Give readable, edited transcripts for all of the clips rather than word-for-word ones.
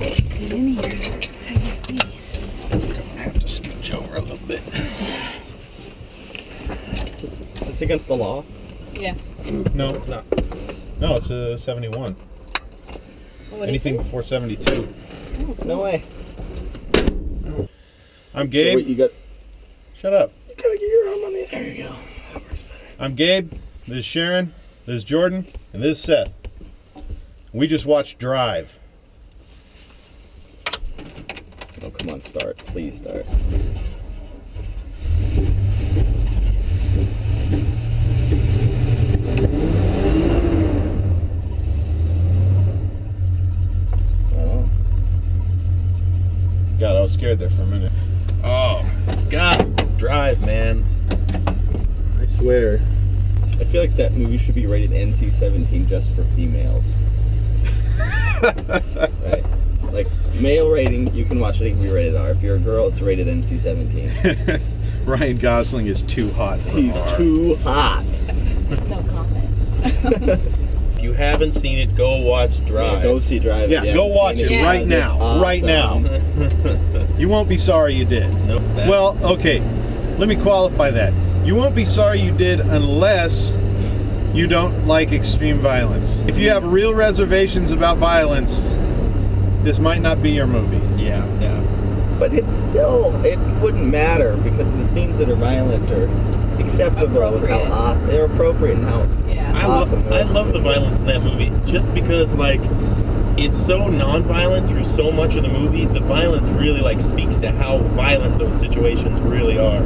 Get in here. Tight as squeeze. I'm gonna have to scooch over a little bit. Is this against the law? Yeah. No, it's not. No, it's a 71. Well, what Anything before 72. Oh, cool. No way. I'm Gabe. So wait, you got... Shut up. You gotta get your arm on the... There you go. That works better. I'm Gabe. This is Sharon. This is Jordan. And this is Seth. We just watched Drive. Oh, come on, start. Please start. Oh. God, I was scared there for a minute. Oh, God, Drive, man. I swear. I feel like that movie should be rated NC-17 just for females. Right? Like, male rating, you can watch it, it can be rated R. If you're a girl, it's rated NC-17. Ryan Gosling is too hot for He's R. too hot. No comment. If you haven't seen it, go watch Drive. Yeah, go see Drive. Yeah, go watch it Yeah. right now. Awesome. Right now. You won't be sorry you did. Nope. Well, okay. Let me qualify that. You won't be sorry you did unless you don't like extreme violence. If you have real reservations about violence, this might not be your movie. Yeah, yeah. But it wouldn't matter because the scenes that are violent are acceptable with how awesome, they're appropriate and how Yeah. I love the violence in that movie just because, like, it's so non-violent through so much of the movie. The violence really, like, speaks to how violent those situations really are.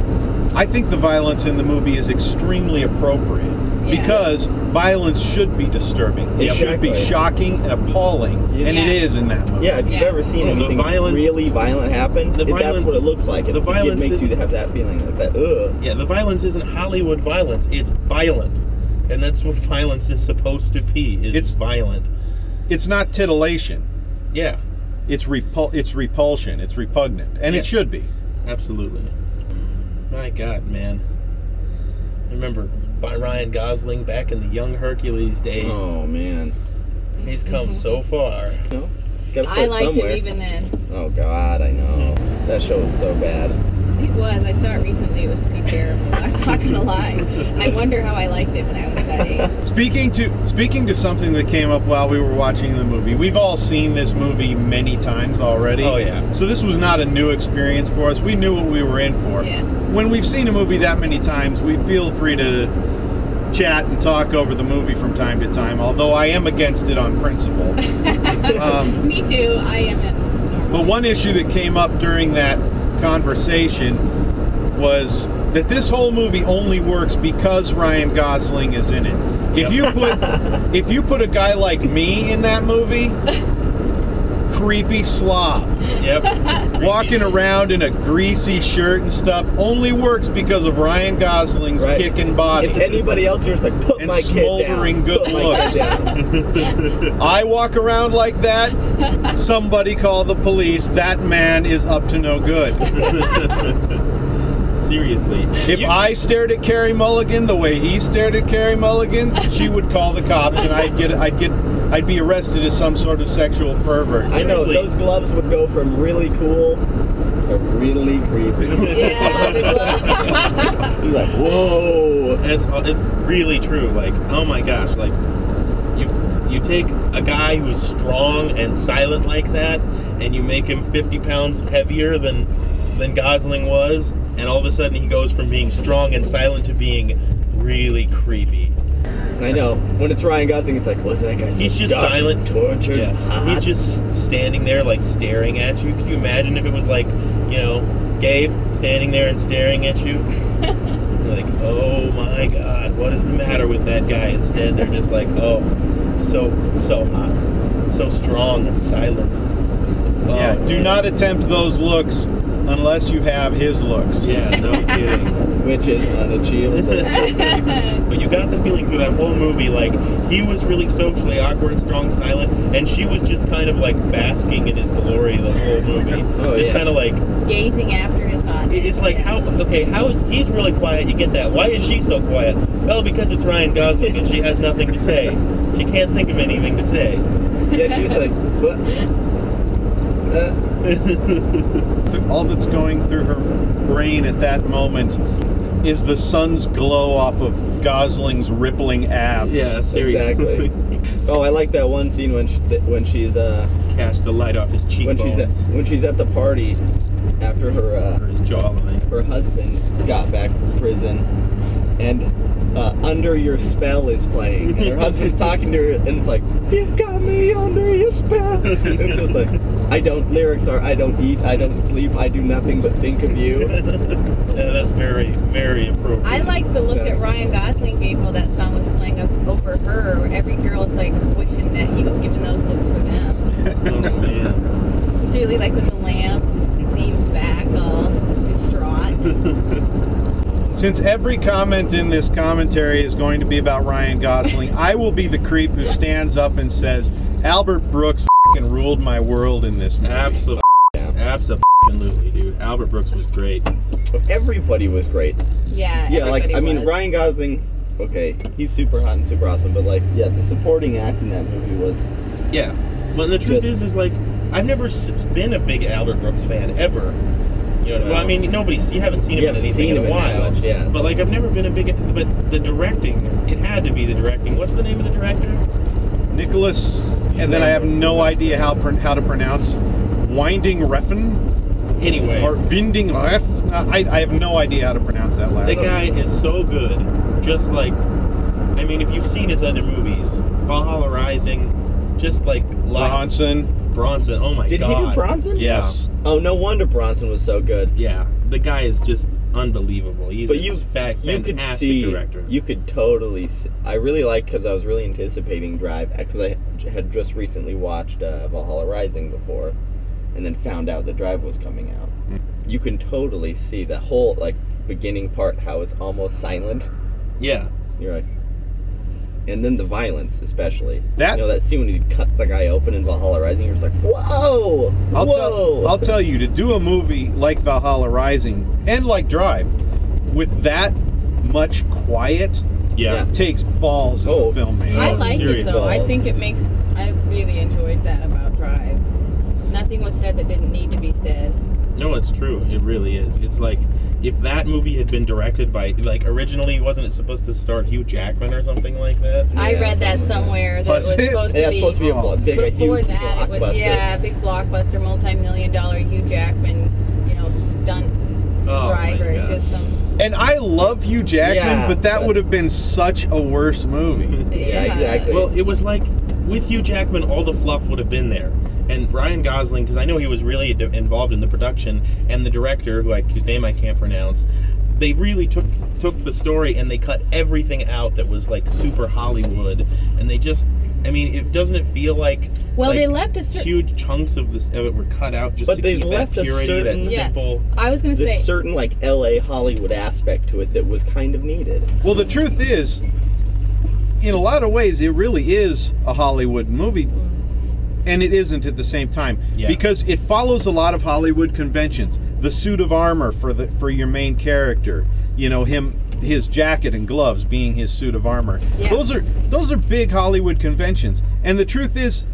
I think the violence in the movie is extremely appropriate Yeah. because violence should be disturbing. It should be Exactly. shocking and appalling, and it Yeah. is in that movie. Yeah, if you've Yeah. ever seen Oh, the anything violence- really violent happen, the that's violence- what it looks like. the violence it makes is- you have that feeling, like that, ugh. Yeah, the violence isn't Hollywood violence. It's violent. And that's what violence is supposed to be, It's- violent. It's not titillation. Yeah, It's repulsion. It's repugnant, and Yeah. it should be. absolutely. My God, man. I remember Ryan Gosling back in the young Hercules days. Oh, man. He's come so far. No? Gotta I start liked somewhere. it even then. Oh, God, I know. That show was so bad. It was. I saw it recently. It was pretty terrible. I'm not gonna lie. I wonder how I liked it when I was that age. Speaking to something that came up while we were watching the movie, we've all seen this movie many times already. Oh, yeah. So this was not a new experience for us. We knew what we were in for. Yeah. When we've seen a movie that many times, we feel free to chat and talk over the movie from time to time, although I am against it on principle. Me too. I am. But one issue that came up during that conversation was that this whole movie only works because Ryan Gosling is in it. If you put a guy like me in that movie, creepy slob, Yep. walking around in a greasy shirt and stuff, only works because of Ryan Gosling's Right. kicking body If anybody else here's like, put and my kid down. smoldering good Put my looks. kid down. I walk around like that, somebody call the police. That man is up to no good. Seriously. If I stared at Carey Mulligan the way he stared at Carey Mulligan, she would call the cops, and I'd be arrested as some sort of sexual pervert. I know, Seriously. those gloves would go from really cool to really creepy. Yeah. You're like, whoa. It's really true. Like, oh my gosh, like, you take a guy who's strong and silent like that, and you make him 50 pounds heavier than Gosling was, and all of a sudden he goes from being strong and silent to being really creepy. I know. When it's Ryan Gosling, it's like, wasn't that guy so He's just dark silent, and tortured? Yeah, hot? he's just standing there, like, staring at you. Could you imagine if it was like, you know, Gabe standing there and staring at you? You're like, oh my God, what is the matter with that guy? Instead, they're just like, oh, so hot, so strong and silent. Oh, Yeah, do not attempt those looks unless you have his looks. Yeah, no kidding. Which is unachievable. But you got the feeling through that whole movie, like, he was really socially awkward and strong, silent, and she was just kind of like basking in his glory the whole movie. Oh, Just yeah. kind of like gazing after his hotness. It's like, how is he's really quiet, you get that. Why is she so quiet? Well, because it's Ryan Gosling and she has nothing to say. She can't think of anything to say. Yeah, she was like, what? All that's going through her brain at that moment is the sun's glow off of Gosling's rippling abs. Yeah, seriously. Exactly. Oh, I like that one scene when she's Cast the light off his cheekbones. when she's at the party after or his jawline. her husband got back from prison, and Under Your Spell is playing, and her husband's talking to her, and it's like, you've got me under your spell. And she was like, lyrics are, I don't eat, I don't sleep, I do nothing but think of you. Yeah, that's very, very appropriate. I like the look that Ryan Gosling gave while that song was playing over her. Every girl's like wishing that he was giving those looks for them. Oh, man. It's really like with the lamp, leans back all distraught. Since every comment in this commentary is going to be about Ryan Gosling, I will be the creep who stands up and says, Albert Brooks f***ing ruled my world in this movie. Absolutely. Absolutely, dude. Albert Brooks was great. Everybody was great. Yeah, Yeah, like, I mean, was. Ryan Gosling, okay, he's super hot and super awesome, but like, yeah, the supporting act in that movie was... Yeah. Well, the truth is like, I've never been a big Albert Brooks fan, ever. You know, well, I mean, you haven't seen him in anything in a while. Much, yeah. But, like, I've never been a big... But the directing, it had to be the directing. What's the name of the director? Nicholas, and then I have no idea how to pronounce Winding Refn? Anyway. Or Binding Ref? I have no idea how to pronounce that last The name. guy is so good. Just like... I mean, if you've seen his other movies, Valhalla Rising, just like... Bronson. Oh my Did god. he do Bronson? Yes. Oh, no wonder Bronson was so good. Yeah. The guy is just unbelievable. He's a fantastic director. You could totally see, I really liked, because I was really anticipating Drive, because I had just recently watched Valhalla Rising before, and then found out the Drive was coming out. You can totally see the whole, like, beginning part, how it's almost silent. Yeah. You're like... And then the violence, especially. That- You know, that scene when he cuts the guy open in Valhalla Rising, you're just like, whoa! I'll tell you, to do a movie like Valhalla Rising, and like Drive, with that much quiet, Yeah. takes balls as a filmmaker. I like it though. I balls. think it makes. I really enjoyed that about Drive. Nothing was said that didn't need to be said. No, it's true. It really is. It's like, if that movie had been directed by, like, originally, wasn't it supposed to star Hugh Jackman or something like that? I read that somewhere that it was supposed to be. Supposed to be a big, Before huge that, it was blockbuster. big blockbuster, multi-million-dollar Hugh Jackman, stunt driver. my It's gosh. just some. And I love Hugh Jackman, Yeah, but that but- would have been such a worse movie. Yeah, exactly. Well, it was like, with Hugh Jackman, all the fluff would have been there. And Ryan Gosling, because I know he was really involved in the production, and the director, whose name I can't pronounce, they really took the story and they cut everything out that was like super Hollywood, and they just, I mean, doesn't it feel like Well, like they left a certain. huge chunks of it were cut out just But to they keep that left a purity, certain- that Yeah. simple. I was gonna this say. certain, like, LA Hollywood aspect to it that was kind of needed. Well, the truth is, in a lot of ways, it really is a Hollywood movie, and it isn't at the same time, Yeah. because it follows a lot of Hollywood conventions. The suit of armor for your main character, his jacket and gloves being his suit of armor. Yeah. Those are big Hollywood conventions, and the truth is,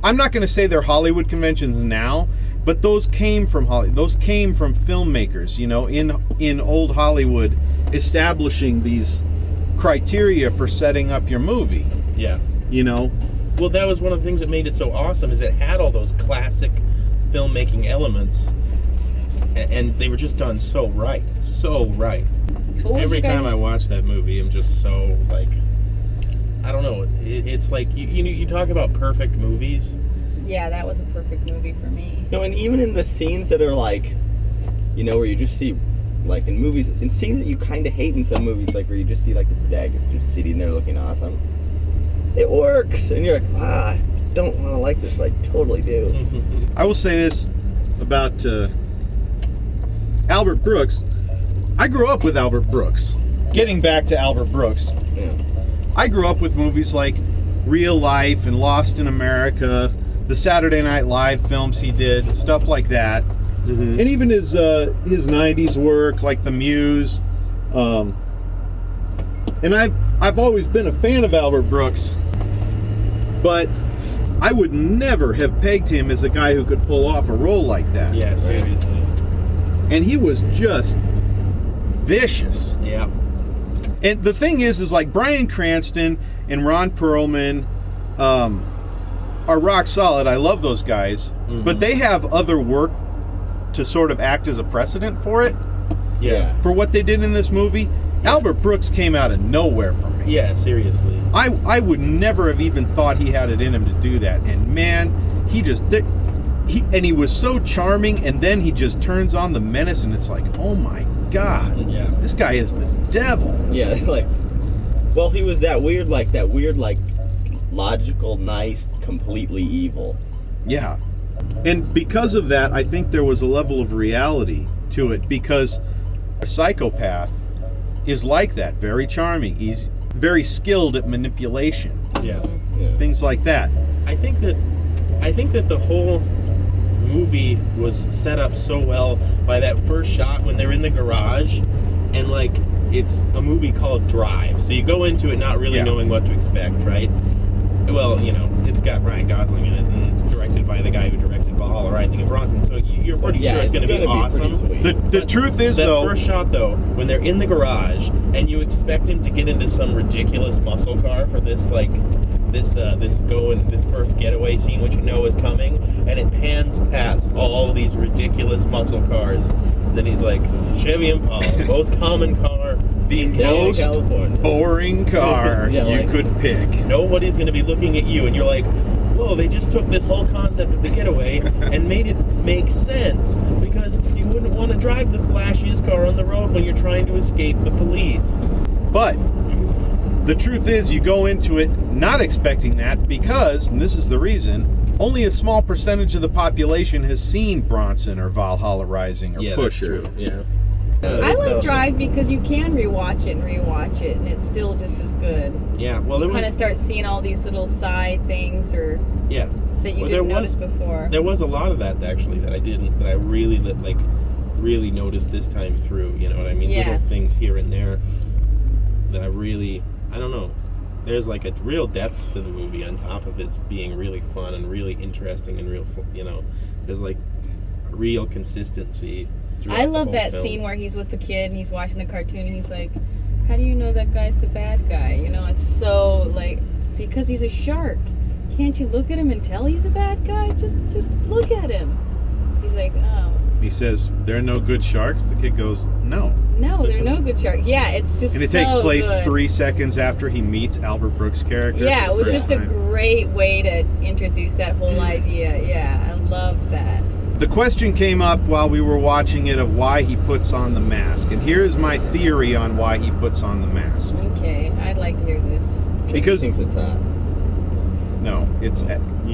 I'm not going to say they're Hollywood conventions now, but those came from those came from filmmakers, in old Hollywood, establishing these criteria for setting up your movie. Yeah. Well, that was one of the things that made it so awesome, is it had all those classic filmmaking elements, and they were just done so right. So right. What was Every your guys' time I watch that movie, I'm just so, like, I don't know, it's like, you talk about perfect movies. Yeah, that was a perfect movie for me. And even in the scenes that are like, where you just see, like, in movies, in scenes that you kind of hate in some movies, like where you just see, like, the protagonist just sitting there looking awesome, it works, and you're like, I don't want to like this, but I totally do. I will say this about Albert Brooks. I grew up with Albert Brooks. Getting back to Albert Brooks, Yeah. I grew up with movies like Real Life and Lost in America, the Saturday Night Live films he did, stuff like that. And even his 90s work, like The Muse. And I've always been a fan of Albert Brooks, but I would never have pegged him as a guy who could pull off a role like that. Yeah, seriously. And he was just vicious. Yeah. And the thing is like Bryan Cranston and Ron Perlman are rock solid. I love those guys. But they have other work to sort of act as a precedent for it. Yeah. For what they did in this movie. Albert Brooks came out of nowhere for me. Yeah, seriously. I would never have even thought he had it in him to do that. And man, he was so charming, and then he just turns on the menace, and it's like, oh my God, this guy is the devil. Yeah, like, well, he was that weird, logical, nice, completely evil. Yeah. And because of that, I think there was a level of reality to it, because a psychopath is like that, very charming. He's very skilled at manipulation. Yeah. Things like that. I think that the whole movie was set up so well by that first shot when they're in the garage, and like it's a movie called Drive, so you go into it not really knowing what to expect, right? Well, you know, it's got Ryan Gosling in it, and it's directed by the guy who directed Valhalla Rising of Bronson, so you're pretty sure it's going to be awesome. The truth is, that though, first shot, though, when they're in the garage, and you expect him to get into some ridiculous muscle car for this, like, this first getaway scene, which you know is coming, and it pans past all these ridiculous muscle cars. And then he's like, Chevy Impala, most common car, the most boring car you could pick. Nobody's going to be looking at you, and you're like, whoa, they just took this whole concept of the getaway and made it make sense, because you wouldn't want to drive the flashiest car on the road when you're trying to escape the police. But the truth is, you go into it not expecting that, because, and this is the reason, only a small percentage of the population has seen Bronson or Valhalla Rising or Pusher. That's true. Yeah. I like Drive because you can rewatch it, and it's still just as good. Yeah, well, you kind of start seeing all these little side things, or that you didn't notice before. There was a lot of that actually that I really really noticed this time through. You know what I mean? Little things here and there that I don't know. There's like a real depth to the movie on top of it being really fun and really interesting and real. You know, there's like real consistency. I love that scene where he's with the kid and he's watching the cartoon and he's like, how do you know that guy's the bad guy? You know, it's so like, because he's a shark. Can't you look at him and tell he's a bad guy? Just look at him. He's like, oh. He says, there are no good sharks. The kid goes, no. No, there are no good sharks. Yeah, it's just And it takes place 3 seconds after he meets Albert Brooks' character. Yeah, it was just a great way to introduce that whole idea. Yeah, I love that. The question came up while we were watching it of why he puts on the mask. And here's my theory on why he puts on the mask. Okay, I'd like to hear this. Because it's hot. No, it's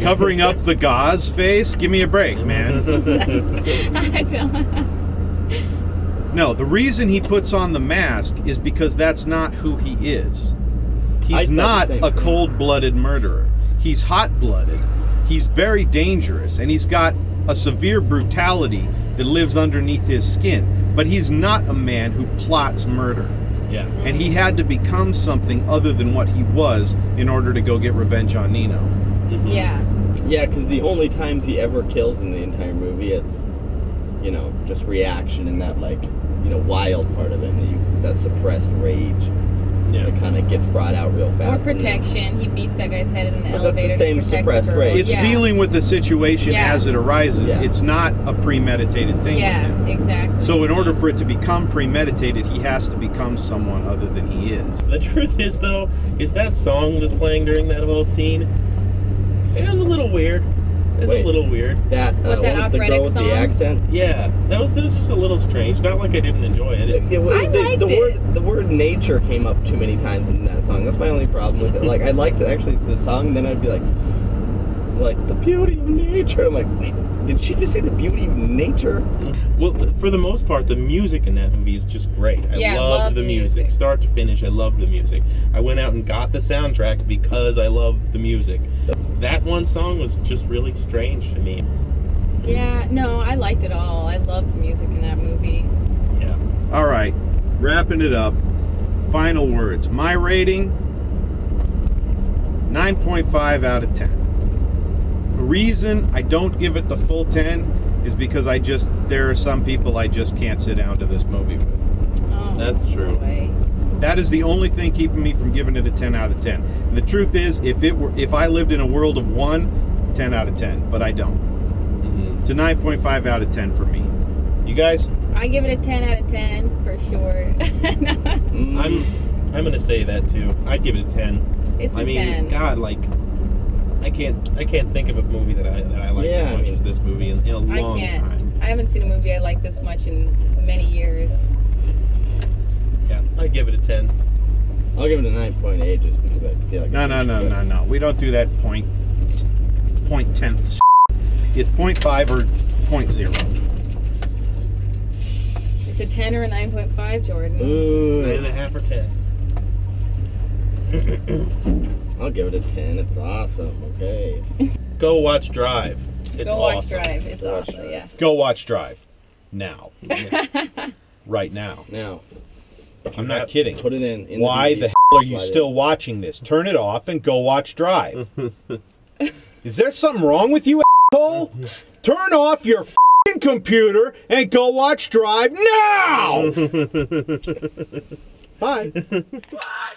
covering up the gauze face. Give me a break, man. I don't. No, the reason he puts on the mask is because that's not who he is. He's not a cold-blooded murderer. He's hot-blooded. He's very dangerous, and he's got a severe brutality that lives underneath his skin. But he's not a man who plots murder. Yeah. And he had to become something other than what he was in order to go get revenge on Nino. Mm-hmm. Yeah. Yeah, because the only times he ever kills in the entire movie, it's, you know, just reaction and that, like, you know, wild part of him, that suppressed rage. Yeah. It kind of gets brought out real fast. Or protection. He beats that guy's head in the elevator. That's the same to protect suppressed her. rage. It's dealing with the situation as it arises. Yeah. It's not a premeditated thing. Yeah, exactly. So in order for it to become premeditated, he has to become someone other than he is. The truth is, though, is that song that's playing during that whole scene, it was a little weird. It's a little weird. That, that the girl with song? the accent? Yeah, that was just a little strange. Not like I didn't enjoy it. The word nature came up too many times in that song. That's my only problem with it. Like, I liked actually the song, and then I'd be like, the beauty of nature. I'm like, wait, did she just say the beauty of nature? Well, for the most part, the music in that movie is just great. I loved the music. Start to finish, I loved the music. I went out and got the soundtrack because I loved the music. That one song was just really strange to me. Yeah, no, I liked it all. I loved the music in that movie. Yeah. All right, wrapping it up. Final words. My rating, 9.5 out of 10. The reason I don't give it the full 10 is because there are some people I just can't sit down to this movie with. Oh, That's true. no way. That is the only thing keeping me from giving it a 10 out of 10. And the truth is, if I lived in a world of 1, 10 out of 10, but I don't. It's a 9.5 out of 10 for me. You guys? I give it a 10 out of 10 for sure. I'm gonna say that too. I'd give it a 10. It's a I mean, 10. God, like I can't think of a movie that I like as much as this movie in a long time. I haven't seen a movie I like this much in many years. Yeah, I'd give it a 10. I'll give it a 9.8 just because I feel like No. We don't do that point tenths. It's 0.5 or 0.0. It's a 10 or a 9.5, Jordan. Ooh. 9.5 or 10. I'll give it a 10. It's awesome. Okay. Go watch Drive. It's Go watch awesome. Drive. It's Go watch awesome, Drive. yeah. Go watch Drive. Now. Right now. Now, I'm not kidding. put it in. Why the hell are you still watching this? Turn it off and go watch Drive. Is there something wrong with you, asshole? Turn off your f***ing computer and go watch Drive now! Bye. Bye.